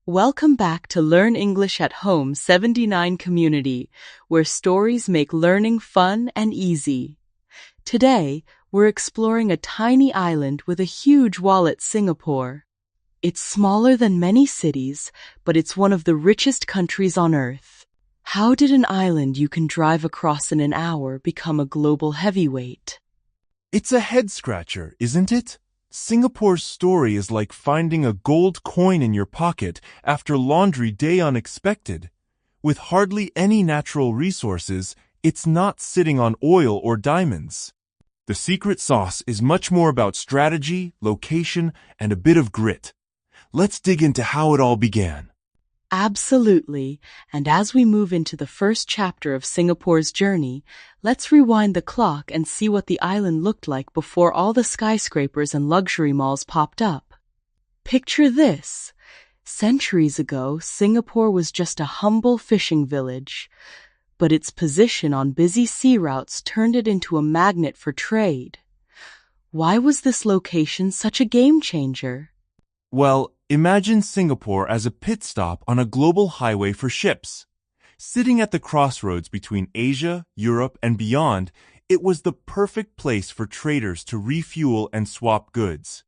Welcome back to Learn English at Home 79 community, where stories make learning fun and easy. Today, we're exploring a tiny island with a huge wallet, Singapore. It's smaller than many cities, but it's one of the richest countries on Earth. How did an island you can drive across in an hour become a global heavyweight? It's a head-scratcher, isn't it? Singapore's story is like finding a gold coin in your pocket after laundry day unexpected. With hardly any natural resources, it's not sitting on oil or diamonds. The secret sauce is much more about strategy, location, and a bit of grit. Let's dig into how it all began. Absolutely, and as we move into the first chapter of Singapore's journey, let's rewind the clock and see what the island looked like before all the skyscrapers and luxury malls popped up. Picture this. Centuries ago, Singapore was just a humble fishing village, but its position on busy sea routes turned it into a magnet for trade. Why was this location such a game changer? Well, imagine Singapore as a pit stop on a global highway for ships. Sitting at the crossroads between Asia, Europe, and beyond, it was the perfect place for traders to refuel and swap goods.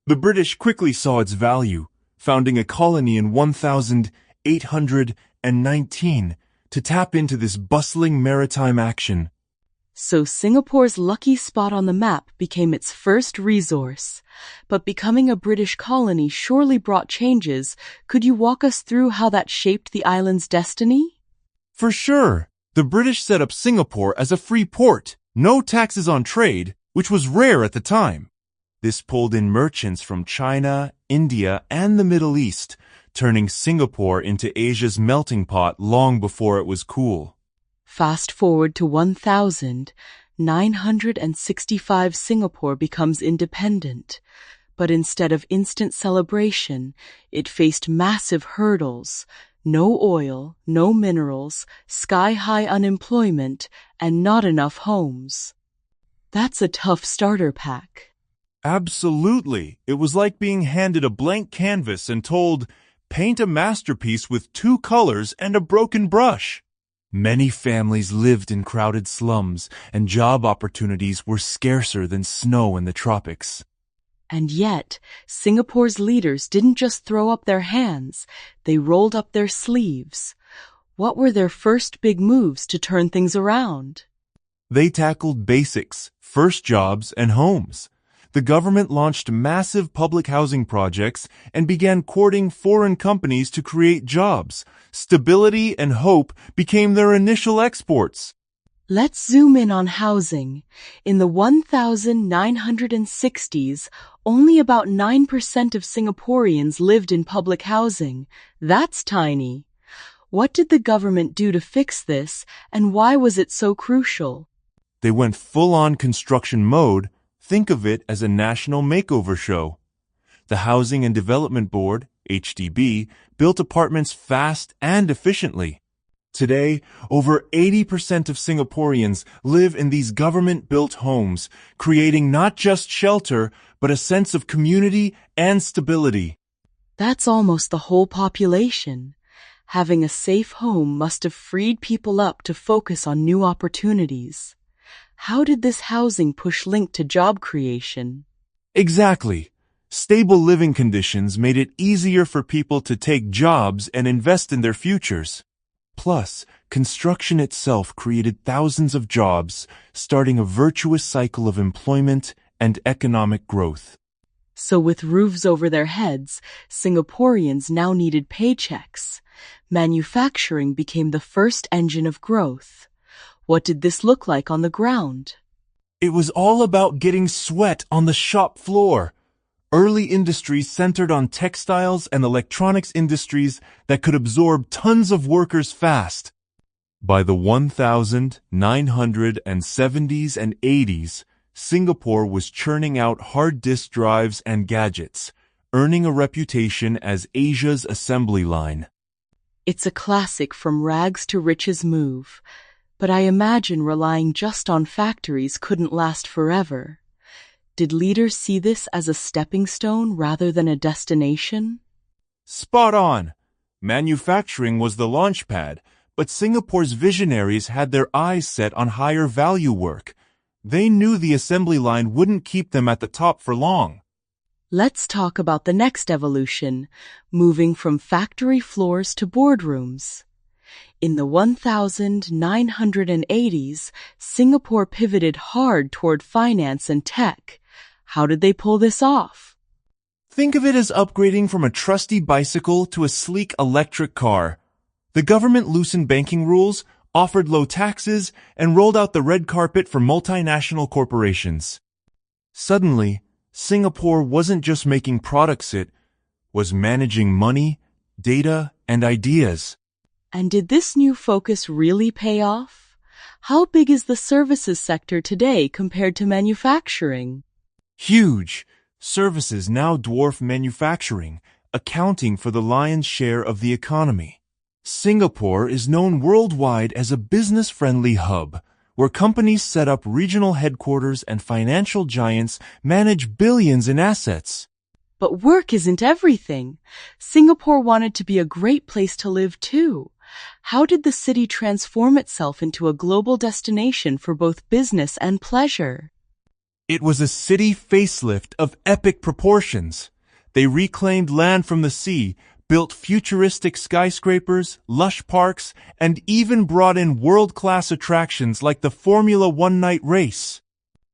The British quickly saw its value, founding a colony in 1819 to tap into this bustling maritime action. So Singapore's lucky spot on the map became its first resource. But becoming a British colony surely brought changes. Could you walk us through how that shaped the island's destiny? For sure, the British set up Singapore as a free port, no taxes on trade, which was rare at the time. This pulled in merchants from China, India, and the Middle East, turning Singapore into Asia's melting pot long before it was cool. Fast forward to 1965, Singapore becomes independent. But instead of instant celebration, it faced massive hurdles. No oil, no minerals, sky-high unemployment, and not enough homes. That's a tough starter pack. Absolutely. It was like being handed a blank canvas and told, paint a masterpiece with 2 colors and a broken brush. Many families lived in crowded slums, and job opportunities were scarcer than snow in the tropics. And yet, Singapore's leaders didn't just throw up their hands, they rolled up their sleeves. What were their first big moves to turn things around? They tackled basics, first jobs, and homes. The government launched massive public housing projects and began courting foreign companies to create jobs. Stability and hope became their initial exports. Let's zoom in on housing. In the 1960s, only about 9% of Singaporeans lived in public housing. That's tiny. What did the government do to fix this, and why was it so crucial? They went full-on construction mode. Think of it as a national makeover show. The Housing and Development Board, HDB, built apartments fast and efficiently. Today, over 80% of Singaporeans live in these government-built homes, creating not just shelter, but a sense of community and stability. That's almost the whole population. Having a safe home must have freed people up to focus on new opportunities. How did this housing push link to job creation? Exactly. Stable living conditions made it easier for people to take jobs and invest in their futures. Plus, construction itself created thousands of jobs, starting a virtuous cycle of employment and economic growth. So with roofs over their heads, Singaporeans now needed paychecks. Manufacturing became the first engine of growth. What did this look like on the ground? It was all about getting sweat on the shop floor. Early industries centered on textiles and electronics industries that could absorb tons of workers fast. By the 1970s and 80s, Singapore was churning out hard disk drives and gadgets, earning a reputation as Asia's assembly line. It's a classic from rags to riches move. But I imagine relying just on factories couldn't last forever. Did leaders see this as a stepping stone rather than a destination? Spot on! Manufacturing was the launch pad, but Singapore's visionaries had their eyes set on higher value work. They knew the assembly line wouldn't keep them at the top for long. Let's talk about the next evolution, moving from factory floors to boardrooms. In the 1980s, Singapore pivoted hard toward finance and tech. How did they pull this off? Think of it as upgrading from a trusty bicycle to a sleek electric car. The government loosened banking rules, offered low taxes, and rolled out the red carpet for multinational corporations. Suddenly, Singapore wasn't just making products, it was managing money, data, and ideas. And did this new focus really pay off? How big is the services sector today compared to manufacturing? Huge. Services now dwarf manufacturing, accounting for the lion's share of the economy. Singapore is known worldwide as a business-friendly hub, where companies set up regional headquarters and financial giants manage billions in assets. But work isn't everything. Singapore wanted to be a great place to live too. How did the city transform itself into a global destination for both business and pleasure? It was a city facelift of epic proportions. They reclaimed land from the sea, built futuristic skyscrapers, lush parks, and even brought in world-class attractions like the Formula One night race.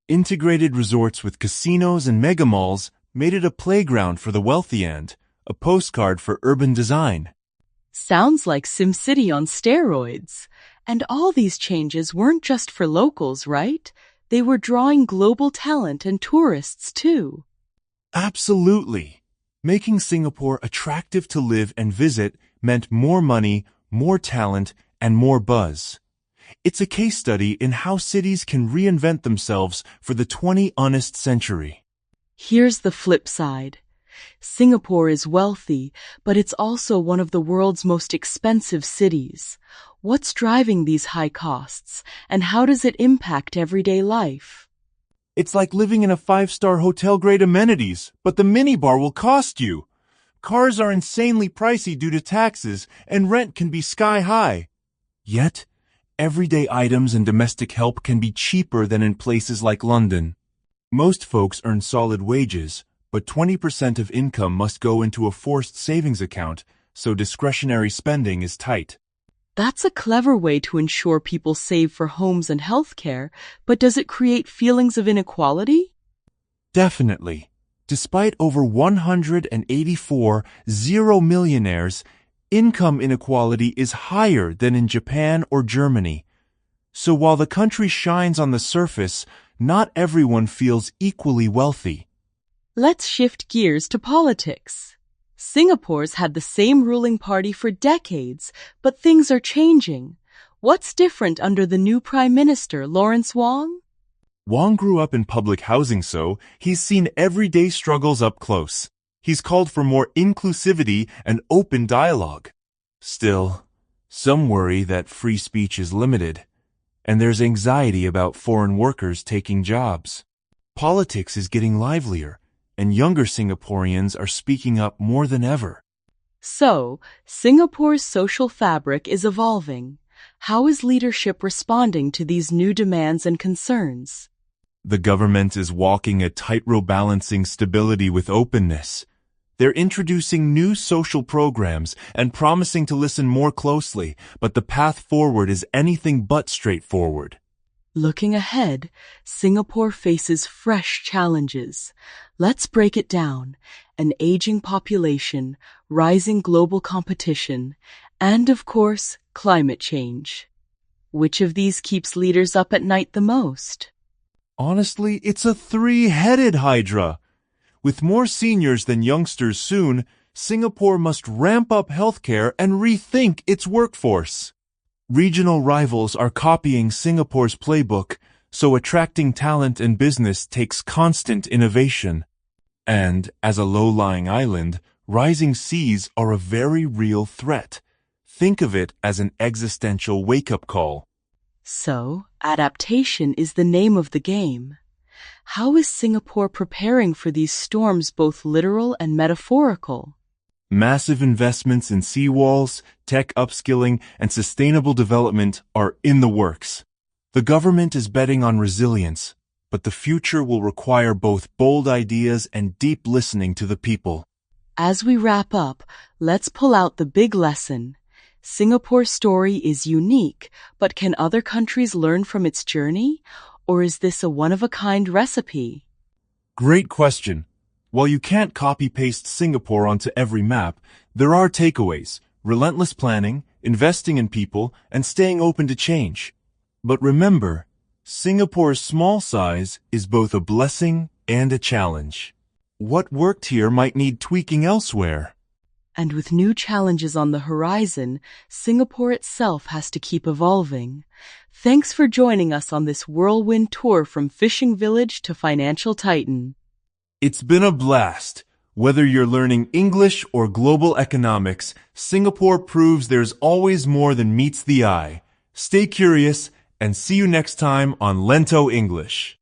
Integrated resorts with casinos and megamalls made it a playground for the wealthy and a postcard for urban design. Sounds like SimCity on steroids. And all these changes weren't just for locals, right? They were drawing global talent and tourists too. Absolutely. Making Singapore attractive to live and visit meant more money, more talent, and more buzz. It's a case study in how cities can reinvent themselves for the 21st century. Here's the flip side. Singapore is wealthy, but it's also one of the world's most expensive cities. What's driving these high costs, and how does it impact everyday life? It's like living in a 5-star hotel-grade amenities, but the minibar will cost you. Cars are insanely pricey due to taxes, and rent can be sky-high. Yet, everyday items and domestic help can be cheaper than in places like London. Most folks earn solid wages, but 20% of income must go into a forced savings account, so discretionary spending is tight. That's a clever way to ensure people save for homes and healthcare, but does it create feelings of inequality? Definitely. Despite over 184 millionaires, income inequality is higher than in Japan or Germany. So while the country shines on the surface, not everyone feels equally wealthy. Let's shift gears to politics. Singapore's had the same ruling party for decades, but things are changing. What's different under the new Prime Minister, Lawrence Wong? Wong grew up in public housing, so he's seen everyday struggles up close. He's called for more inclusivity and open dialogue. Still, some worry that free speech is limited, and there's anxiety about foreign workers taking jobs. Politics is getting livelier, and younger Singaporeans are speaking up more than ever. So, Singapore's social fabric is evolving. How is leadership responding to these new demands and concerns? The government is walking a tightrope balancing stability with openness. They're introducing new social programs and promising to listen more closely, but the path forward is anything but straightforward. Looking ahead, Singapore faces fresh challenges. Let's break it down. An aging population, rising global competition, and of course, climate change. Which of these keeps leaders up at night the most? Honestly, it's a three-headed hydra. With more seniors than youngsters soon, Singapore must ramp up healthcare and rethink its workforce. Regional rivals are copying Singapore's playbook, so attracting talent and business takes constant innovation. And, as a low-lying island, rising seas are a very real threat. Think of it as an existential wake-up call. So, adaptation is the name of the game. How is Singapore preparing for these storms, both literal and metaphorical? Massive investments in seawalls, tech upskilling, and sustainable development are in the works. The government is betting on resilience, but the future will require both bold ideas and deep listening to the people. As we wrap up, let's pull out the big lesson. Singapore's story is unique, but can other countries learn from its journey? Or is this a one-of-a-kind recipe? Great question. While you can't copy-paste Singapore onto every map, there are takeaways: relentless planning, investing in people, and staying open to change. But remember, Singapore's small size is both a blessing and a challenge. What worked here might need tweaking elsewhere. And with new challenges on the horizon, Singapore itself has to keep evolving. Thanks for joining us on this whirlwind tour from fishing village to financial titan. It's been a blast. Whether you're learning English or global economics, Singapore proves there's always more than meets the eye. Stay curious, and see you next time on Lento English.